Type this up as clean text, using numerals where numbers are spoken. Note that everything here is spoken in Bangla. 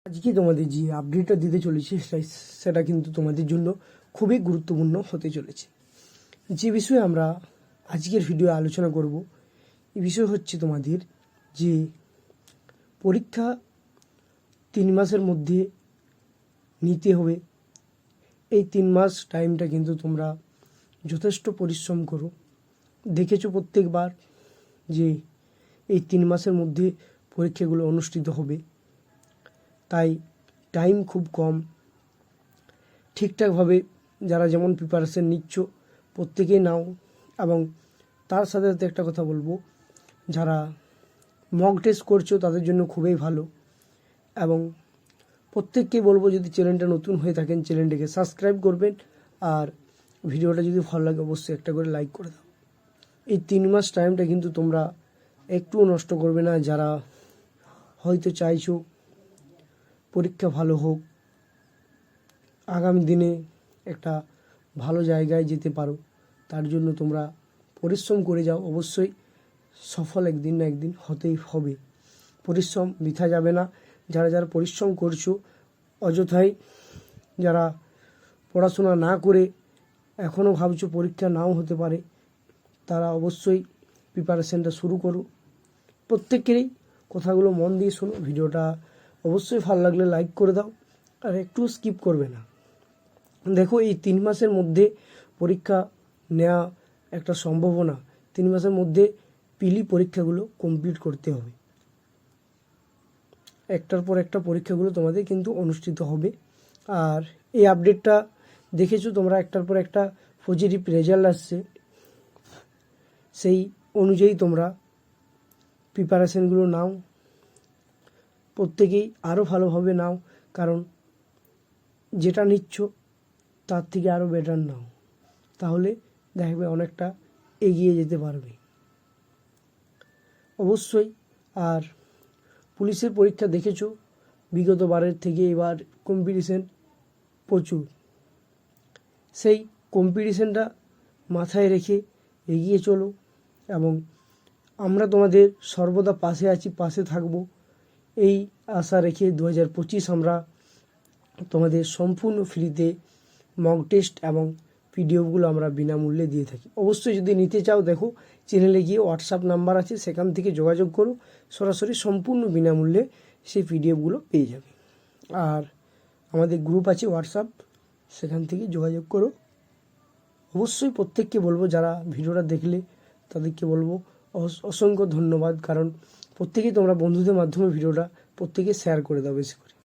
আজকে তোমাদের যে আপডেটটা দিতে চলেছি সেটা কিন্তু তোমাদের জন্য খুবই গুরুত্বপূর্ণ হতে চলেছে। যে বিষয়ে আমরা আজকের ভিডিও আলোচনা করব এই বিষয় হচ্ছে তোমাদের যে পরীক্ষা 3 মাসের মধ্যে নিতে হবে। এই 3 মাস টাইমটা কিন্তু তোমরা যথেষ্ট পরিশ্রম করো। দেখেছো প্রত্যেকবার যে এই 3 মাসের মধ্যে পরীক্ষাগুলো অনুষ্ঠিত হবে, তাই টাইম খুব কম। ঠিকঠাকভাবে যারা যেমন প্রিপারেশন নিচ্ছ প্রত্যেকেই নাও, এবং তার সাথে সাথে একটা কথা বলবো, যারা মক টেস্ট করছো তাদের জন্য খুবই ভালো। এবং প্রত্যেককেই বলবো, যদি চ্যানেলটা নতুন হয়ে থাকেন চ্যানেলটিকে সাবস্ক্রাইব করবেন, আর ভিডিওটা যদি ভালো লাগে অবশ্যই একটা করে লাইক করে দাও। এই 3 মাস টাইমটা কিন্তু তোমরা একটুও নষ্ট করবে না। যারা হয়তো চাইছো পরীক্ষা ভালো হোক, আগামী দিনে একটা ভালো জায়গায় যেতে পারো, তার জন্য তোমরা পরিশ্রম করে যাও। অবশ্যই সফল একদিন না একদিন হতেই হবে। পরিশ্রম বৃথা যাবে না। যারা যারা পরিশ্রম করছো, অযথাই যারা পড়াশোনা না করে এখনও ভাবছো পরীক্ষা নাও হতে পারে, তারা অবশ্যই প্রিপারেশনটা শুরু করো। প্রত্যেকেরই কথাগুলো মন দিয়ে শোনো। ভিডিওটা অবশ্যই ভালো লাগলে লাইক করে দাও, আর একটু স্কিপ করবে না। দেখো, এই 3 মাসের মধ্যে পরীক্ষা নেওয়া একটা সম্ভাবনা। 3 মাসের মধ্যে পিলি পরীক্ষাগুলো কমপ্লিট করতে হবে। একটার পর একটা পরীক্ষাগুলো তোমাদের কিন্তু অনুষ্ঠিত হবে। আর এই আপডেটটা দেখেছো তোমরা, একটার পর একটা পজিটিভ রেজাল্ট আসছে। সেই অনুযায়ী তোমরা প্রিপারেশনগুলো নাও, প্রত্যেকেই আরও ভালোভাবে নাও, কারণ যেটা নিচ্ছ তার থেকে আরও বেটার নাও, তাহলে দেখবে অনেকটা এগিয়ে যেতে পারবে অবশ্যই। আর পুলিশের পরীক্ষা দেখেছো, বিগত বারের থেকে এবার কম্পিটিশন প্রচুর। সেই কম্পিটিশনটা মাথায় রেখে এগিয়ে চলো, এবং আমরা তোমাদের সর্বদা পাশে আছি, পাশে থাকবো, এই আশা রেখে 2025 আমরা তোমাদের সম্পূর্ণ ফ্রিতে মক টেস্ট এবং পিডিএফগুলো আমরা বিনামূল্যে দিয়ে থাকি। অবশ্যই যদি নিতে চাও, দেখো চ্যানেলে গিয়ে হোয়াটসঅ্যাপ নাম্বার আছে, সেখান থেকে যোগাযোগ করো, সরাসরি সম্পূর্ণ বিনামূল্যে সেই পিডিএফগুলো পেয়ে যাবে। আর আমাদের গ্রুপ আছে হোয়াটসঅ্যাপ, সেখান থেকে যোগাযোগ করো। অবশ্যই প্রত্যেককে বলবো, যারা ভিডিওটা দেখলে তাদেরকে বলবো অসংখ্য ধন্যবাদ, কারণ প্রত্যেকেই তোমরা বন্ধুদের মাধ্যমে ভিডিওটা প্রত্যেকে শেয়ার করে দাও বেশি করে।